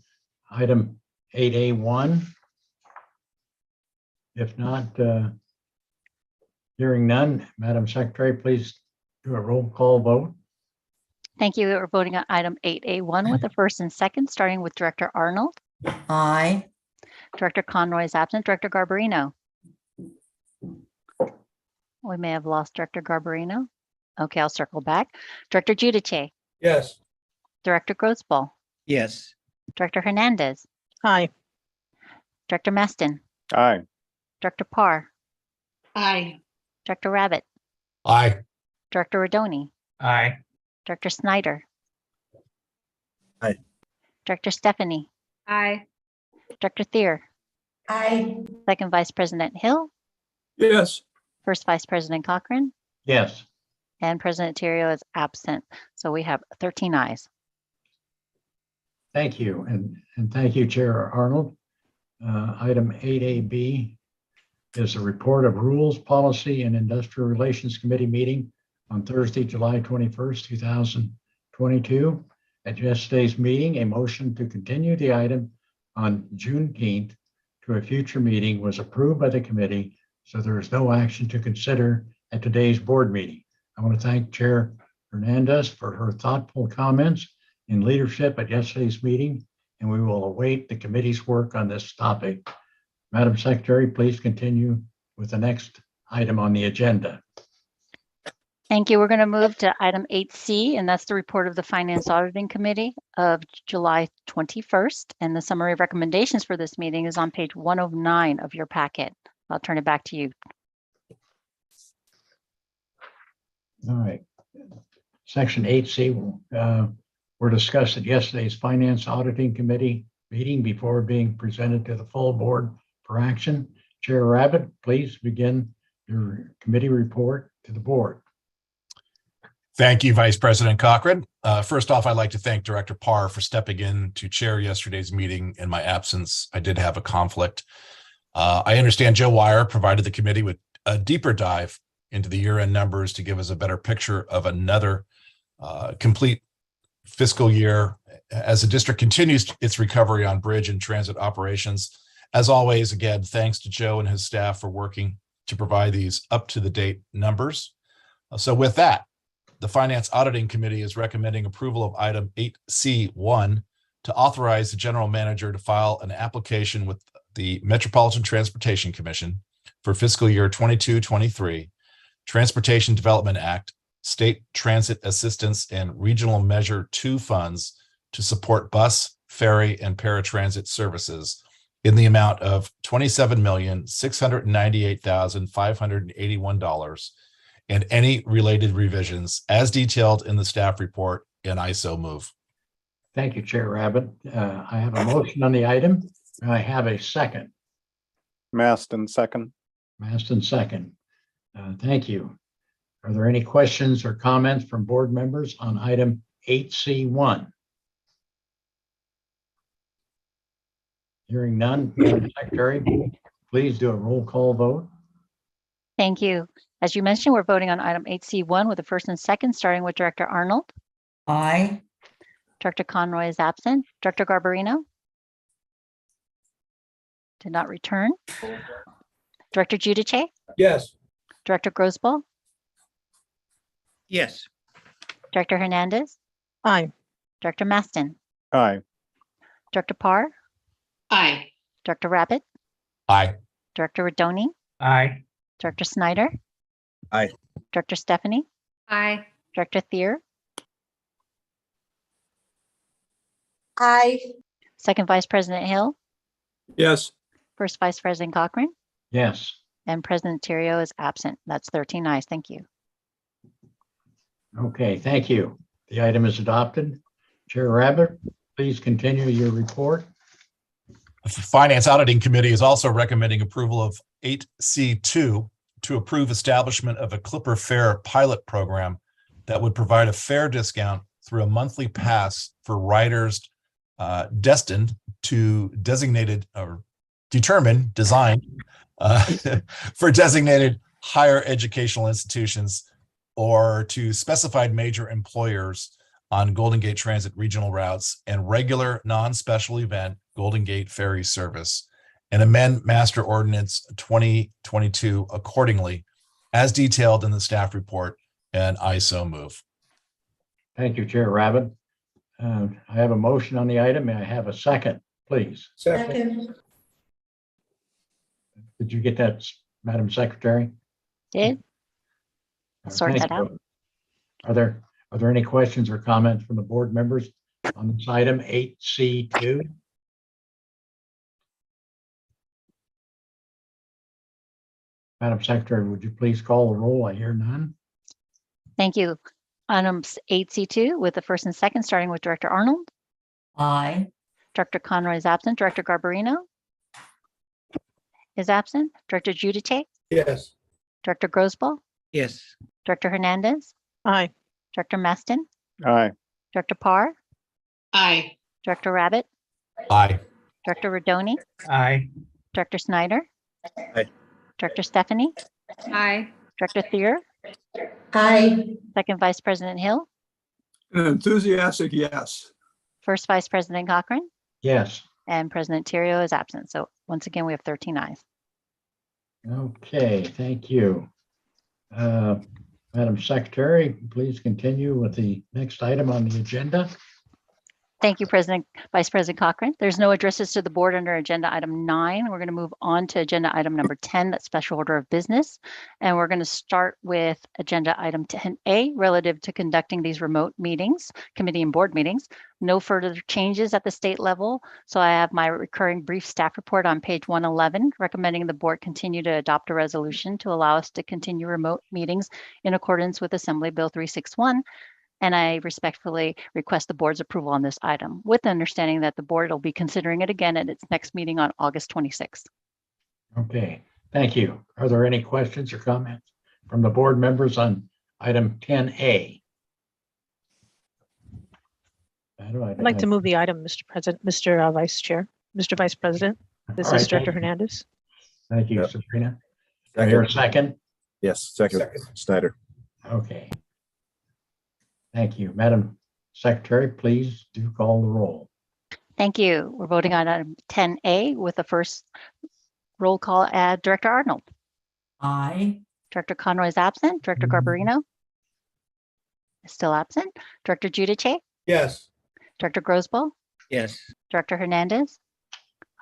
item 8A1? If not, hearing none, Madam Secretary, please do a roll call vote. Thank you. We're voting on item 8A1 with the first and second, starting with Director Arnold. Aye. Director Conroy is absent. Director Garbarino. We may have lost Director Garbarino. Okay, I'll circle back. Director Giudice. Yes. Director Grossball. Yes. Director Hernandez. Aye. Director Maston. Aye. Director Parr. Aye. Director Rabbit. Aye. Director Rodoni. Aye. Director Snyder. Aye. Director Stephanie. Aye. Director Thier. Aye. Second Vice President Hill. Yes. First Vice President Cochran. Yes. And President Terrio is absent. So we have 13 ayes. Thank you. And thank you, Chair Arnold. Item 8AB is a report of Rules, Policy, and Industrial Relations Committee meeting on Thursday, July 21st, 2022. At yesterday's meeting, a motion to continue the item on Juneteenth to a future meeting was approved by the committee, so there is no action to consider at today's board meeting. I want to thank Chair Hernandez for her thoughtful comments and leadership at yesterday's meeting, and we will await the committee's work on this topic. Madam Secretary, please continue with the next item on the agenda. Thank you. We're going to move to item 8C, and that's the report of the Finance Auditing Committee of July 21st. And the summary of recommendations for this meeting is on page 109 of your packet. I'll turn it back to you. All right. Section 8C were discussed at yesterday's Finance Auditing Committee meeting before being presented to the full board for action. Chair Rabbit, please begin your committee report to the board. Thank you, Vice President Cochran. First off, I'd like to thank Director Parr for stepping in to chair yesterday's meeting in my absence. I did have a conflict. I understand Joe Wire provided the committee with a deeper dive into the year-end numbers to give us a better picture of another complete fiscal year as the district continues its recovery on bridge and transit operations. As always, again, thanks to Joe and his staff for working to provide these up-to-the-date numbers. So with that, the Finance Auditing Committee is recommending approval of item 8C1 to authorize the general manager to file an application with the Metropolitan Transportation Commission for fiscal year 22-23, Transportation Development Act, State Transit Assistance and Regional Measure 2 funds to support bus, ferry, and paratransit services in the amount of $27,698,581 and any related revisions as detailed in the staff report, and I so move. Thank you, Chair Rabbit. I have a motion on the item. I have a second. Maston, second. Maston, second. Thank you. Are there any questions or comments from board members on item 8C1? Hearing none, Madam Secretary, please do a roll call vote. Thank you. As you mentioned, we're voting on item 8C1 with the first and second, starting with Director Arnold. Aye. Director Conroy is absent. Director Garbarino? Did not return. Director Giudice? Yes. Director Grosboll? Yes. Director Hernandez? Aye. Director Maston? Aye. Director Parr? Aye. Director Rabbit? Aye. Director Rodoni? Aye. Director Snyder? Aye. Director Stephanie? Aye. Director Thier? Aye. Second Vice President Hill? Yes. First Vice President Cochran? Yes. And President Terrio is absent. That's 13 ayes. Thank you. Okay, thank you. The item is adopted. Chair Rabbit, please continue your report. The Finance Auditing Committee is also recommending approval of 8C2 to approve establishment of a Clipper Fare pilot program that would provide a fare discount through a monthly pass for riders destined to designated or designed for designated higher educational institutions or to specified major employers on Golden Gate Transit regional routes and regular non-special event Golden Gate Ferry service, and amend Master Ordinance 2022 accordingly, as detailed in the staff report, and I so move. Thank you, Chair Rabbit. I have a motion on the item. May I have a second, please? Second. Did you get that, Madam Secretary? Did. Sort Thank that out. you. Are there any questions or comments from the board members on this item 8C2? Madam Secretary, would you please call the roll? I hear none. Thank you. Item 8C2 with the first and second, starting with Director Arnold. Aye. Director Conroy is absent. Director Garbarino is absent. Director Giudice? Yes. Director Grosboll? Yes. Director Hernandez? Aye. Director Maston? Aye. Director Parr? Aye. Director Rabbit? Aye. Director Rodoni? Aye. Director Snyder? Aye. Director Stephanie? Aye. Director Thier? Aye. Second Vice President Hill? An enthusiastic yes. First Vice President Cochran? Yes. And President Terrio is absent. So once again, we have 13 ayes. Okay, thank you. Madam Secretary, please continue with the next item on the agenda. Thank you, Vice President Cochran. There's no addresses to the board under agenda item 9. We're going to move on to agenda item number 10, that's special order of business. And we're going to start with agenda item 10A relative to conducting these remote meetings, committee and board meetings. No further changes at the state level. So I have my recurring brief staff report on page 111, recommending the board continue to adopt a resolution to allow us to continue remote meetings in accordance with Assembly Bill 361. And I respectfully request the board's approval on this item with the understanding that the board will be considering it again at its next meeting on August 26th. Okay, thank you. Are there any questions or comments from the board members on item 10A? I'd like to move the item, Mr. President, Mr. Vice Chair, Mr. Vice President. This All right, is Director thank you. Hernandez. Thank you, Sabrina. Do I hear a second? Yes, second, Snyder. Okay. Thank you. Madam Secretary, please do call the roll. Thank you. We're voting on item 10A with the first roll call at Director Arnold. Aye. Director Conroy is absent. Director Garbarino is still absent. Director Giudice, Yes. Director Grosboll, Yes. Director Hernandez,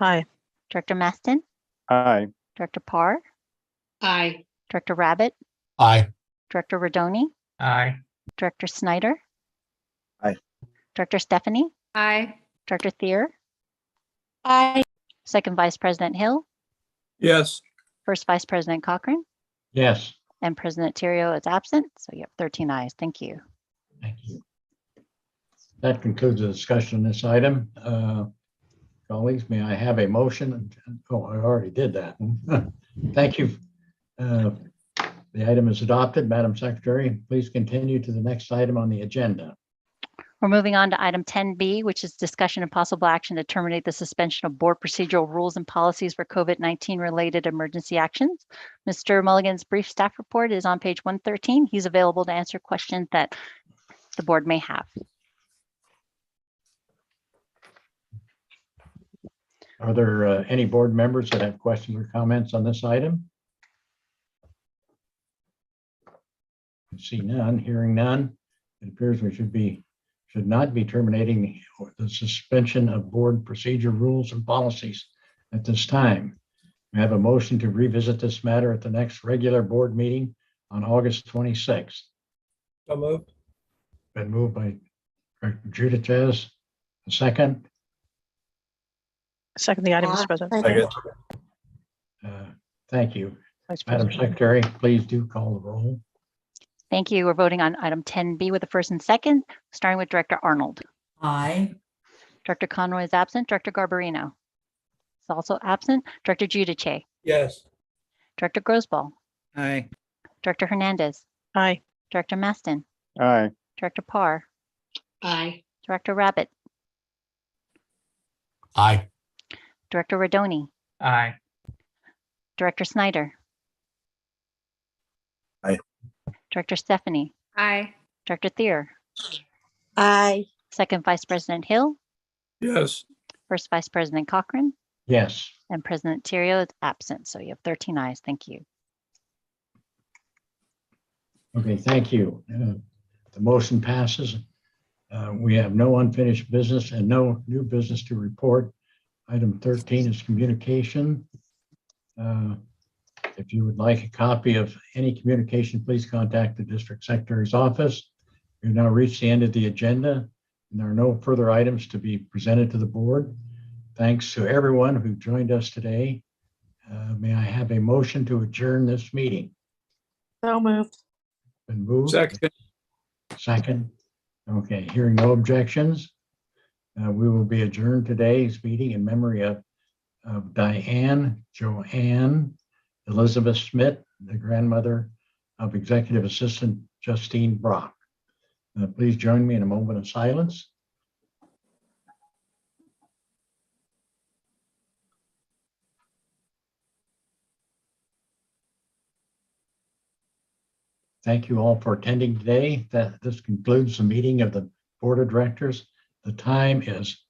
Aye. Director Maston, Aye. Director Parr, Aye. Director Rabbit, Aye. Director Rodoni, Aye. Director Snyder, Aye. Director Stephanie, Aye. Director Thier, Aye. Second Vice President Hill, Yes. First Vice President Cochran, Yes, and President Theriault is absent. So you have 13 ayes. Thank you. thank you. That concludes the discussion on this item. Colleagues, may I have a motion? Oh, I already did that. Thank you. The item is adopted. Madam Secretary, please continue to the next item on the agenda. We're moving on to item 10B, which is discussion and possible action to terminate the suspension of board procedural rules and policies for COVID-19 related emergency actions. Mr. Mulligan's brief staff report is on page 113. He's available to answer questions that the board may have. Are there any board members that have questions or comments on this item? I see none, hearing none. It appears we should not be terminating the suspension of board procedure rules and policies at this time. We have a motion to revisit this matter at the next regular board meeting on August 26th. So moved. Been moved by Director Giudice. A second. Second the item, Mr. President. Second. Thank you. Vice Madam President. Secretary, please do call the roll. Thank you. We're voting on item 10B with the first and second, starting with Director Arnold. Aye. Director Conroy is absent. Director Garbarino is also absent. Director Giudice, Yes. Director Grosboll, Aye. Director Hernandez, Aye. Director Maston, Aye. Director Parr, Aye. Director Rabbit, Aye. Director Rodoni, Aye. Director Snyder, Aye. Director Stephanie, Aye. Director Thier, Aye. Second Vice President Hill, Yes. First Vice President Cochran, Yes. and President Theriault is absent. So you have 13 ayes. Thank you. Okay, thank you. The motion passes. We have no unfinished business and no new business to report. Item 13 is communication. If you would like a copy of any communication, please contact the District Secretary's office. We've now reached the end of the agenda, and there are no further items to be presented to the board. Thanks to everyone who joined us today. May I have a motion to adjourn this meeting? So moved. Been moved. Second. Second. Okay, hearing no objections, we will be adjourned today's meeting in memory of Diane Joanne Elizabeth Smith, the grandmother of Executive Assistant Justine Brock. Please join me in a moment of silence. Thank you all for attending today. This concludes the meeting of the Board of Directors. The time is